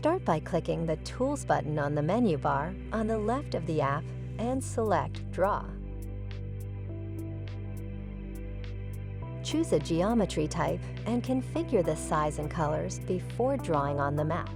Start by clicking the Tools button on the menu bar on the left of the app and select Draw. Choose a geometry type and configure the size and colors before drawing on the map.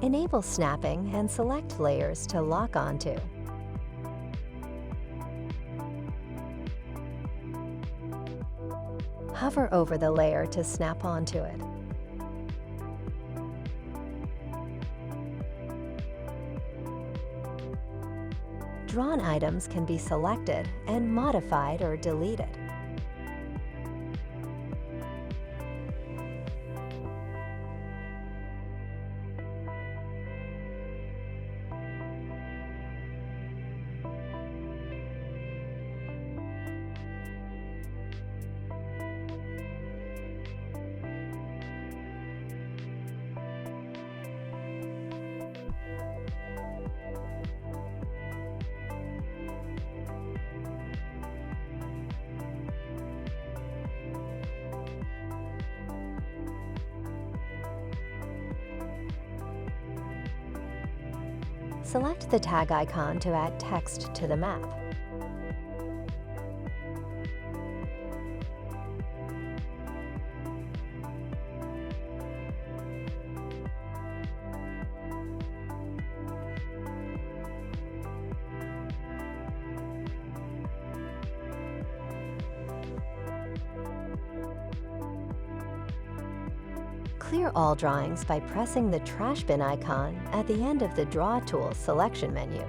Enable snapping and select layers to lock onto. Hover over the layer to snap onto it. Drawn items can be selected and modified or deleted. Select the tag icon to add text to the map. Clear all drawings by pressing the trash bin icon at the end of the Draw Tools selection menu.